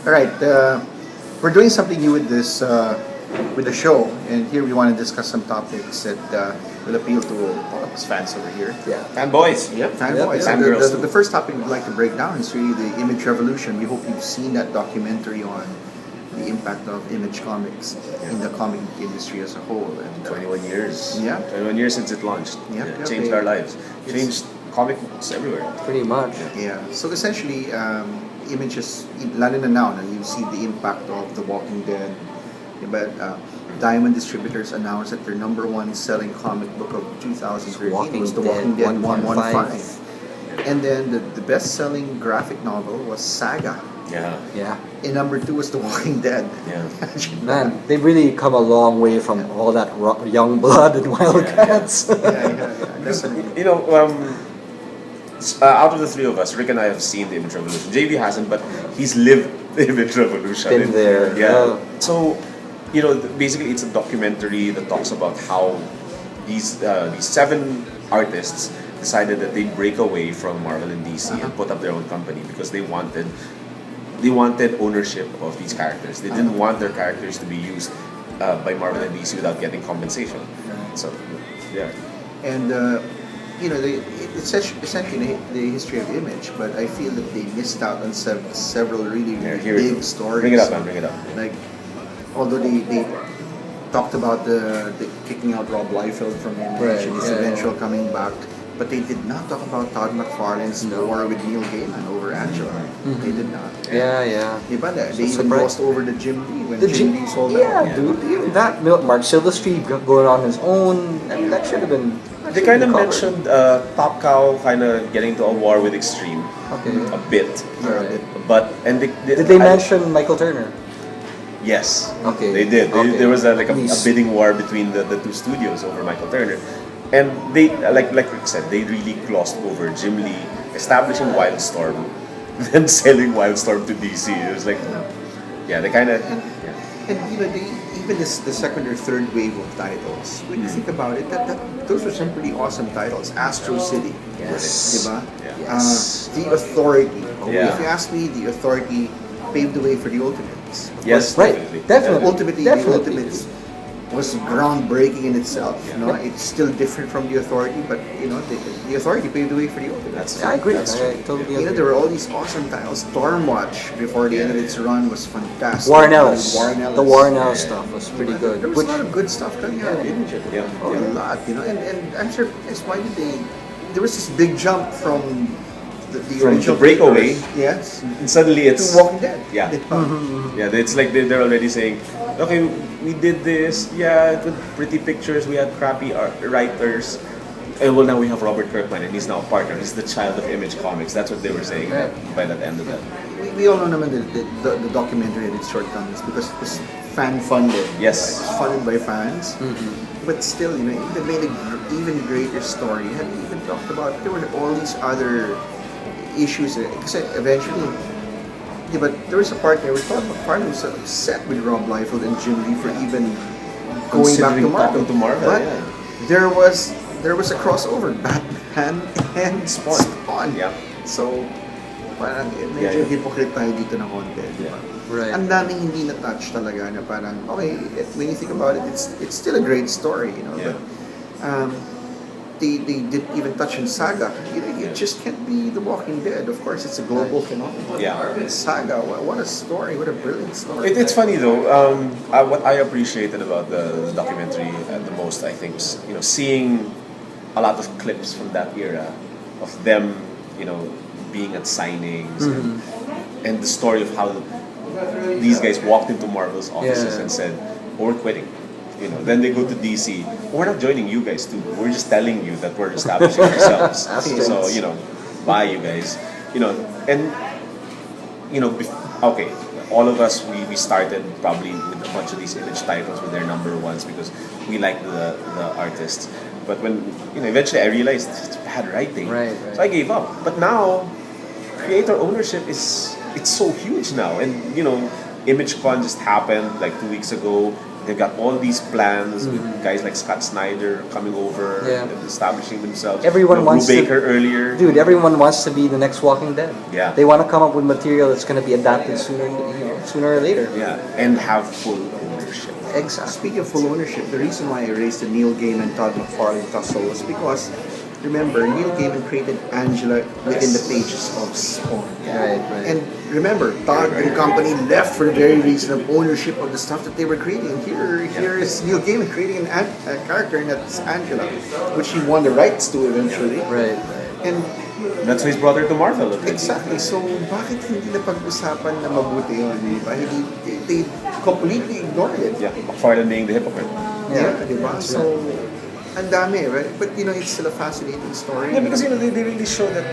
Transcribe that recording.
All right, we're doing something new with the show, and here we want to discuss some topics that will appeal to all of us fans over here. Yeah. Fanboys. Yep, fanboys. Yep. And Fangirls the too. first topic we'd like to break down is really the image revolution. We hope you've seen that documentary on the impact of image comics in the comic industry as a whole. And 21 years. Yeah. 21 years since it launched. Yeah. Changed our lives. Changed comic books everywhere. Pretty much. Yeah. So essentially, images, lalo na now, you see the impact of The Walking Dead. But Diamond Distributors announced that their number one selling comic book of 2013 Walking was The Dead Walking Dead 115. 115. And then the best-selling graphic novel was Saga. Yeah. Yeah. And number two was The Walking Dead. Yeah. Man, they've really come a long way from all that young blood and Wildcats. Definitely. You know, out of the three of us, Rick and I have seen the Image Revolution. JV hasn't, but he's lived the Image Revolution. Been there. Yeah. Yeah. So, you know, basically it's a documentary that talks about how these seven artists decided that they'd break away from Marvel and DC and put up their own company because they wanted ownership of these characters. They didn't want their characters to be used by Marvel and DC without getting compensation. So, yeah. And it's essentially the history of Image, but I feel that they missed out on several really, really big stories. Bring it up, man. Bring it up. Like, although they talked about the kicking out Rob Liefeld from Image Right, and his yeah, eventual coming back, but they did not talk about Todd McFarlane's war with Neil Gaiman over Angela. They did not. Yeah. Diba? They So even surprised. lost over the Jim Lee when The Jim Lee sold yeah, out. dude. Even that Mark Silverstreet going on his own. I mean, that should have been. They kind of mentioned Top Cow kind of getting into a war with Extreme Okay. a bit, Alright. but Did they mention Michael Turner? Yes, Okay. they did. Okay. There was a Please. bidding war between the two studios over Michael Turner, and they like Rick said, they really glossed over Jim Lee establishing Wildstorm, then selling Wildstorm to DC. It was like, yeah, they kind of. And even the second or third wave of titles, when you think about it, those were some pretty awesome titles. Astro City, Yes. diba? Yeah. Yes. The Authority. Yeah. If you ask me, the Authority paved the way for the Ultimates. Of Yes, course, Right. definitely. Definitely. ultimately, Definitely. the Ultimates was groundbreaking in itself. You know, it's still different from the Authority, but the Authority paved the way for the Ultimates. I agree. That's I true. totally You know, agree. there were all these awesome titles. Stormwatch before the end of its run was fantastic. Warren Ellis. Warren Ellis. The Warren Ellis stuff was pretty good. There was a lot of good stuff coming out of Image. Yeah. A lot, and I'm surprised why did they? There was this big jump from the From original the breakaway. papers, yes, And suddenly to it's Walking Dead. Yeah. Yeah, it's like they're already saying, okay, we did this, yeah, with pretty pictures, we had crappy writers, and well, now we have Robert Kirkman, and he's now a partner. He's the child of Image Comics. That's what they were saying by that end of that. We all know naman the documentary and its shortcomings because it was fan funded. Yes. It was funded by fans. But still, it made an even greater story. Had even talked about there were all these other issues. Because eventually, but there was a part there where Todd McFarlane was upset with Rob Liefeld and Jim Lee for even going back to Considering Marvel. talking to Marvel, But yeah. there was a crossover, Batman and Spawn. Yeah. So, parang medyo Yeah. hypocrite tayo dito na konti. di ba? Right. Ang daming hindi na-touch talaga na parang, okay, when you think about it, it's still a great story, Yeah. But they didn't even touch on Saga. It just can't be The Walking Dead. Of course, it's a global phenomenon. Yeah. Saga, what a story, what a brilliant story. It's funny though. What I appreciated about the documentary the most, I think, is seeing a lot of clips from that era of them, being at signings and the story of how these guys walked into Marvel's offices Yeah. and said, "Oh, we're quitting." Then they go to DC. We're not joining you guys too. We're just telling you that we're establishing ourselves. So bye you guys. And okay, all of us we started probably with a bunch of these Image titles with their number ones because we like the artists. But when eventually I realized it's bad writing, Right. so I gave up. But now, creator ownership it's so huge now, and ImageCon just happened like 2 weeks ago. They've got all these plans with guys like Scott Snyder coming over Yeah. and establishing themselves. Everyone wants to- Baker earlier. Dude, everyone wants to be the next Walking Dead. Yeah. They want to come up with material that's going to be adapted sooner or later. Yeah, and have full ownership. Exactly. Speaking of full ownership, the reason why I raised the Neil Gaiman Todd McFarlane tussle was because, remember, Neil Gaiman created Angela within the pages of Spawn. Right. And remember, Todd and company left for the very reason of ownership of the stuff that they were creating. And here is Neil Gaiman creating a character, and that's Angela, which he won the rights to eventually. Right. And That's why he's brought her to Marvel. exactly, so bakit hindi na pag-usapan na mabuti yun? Di ba? They completely ignored it. Yeah, McFarlane being the hypocrite. Yeah, di ba? So, ang dami, right? But, it's still a fascinating story. Yeah, because they really show that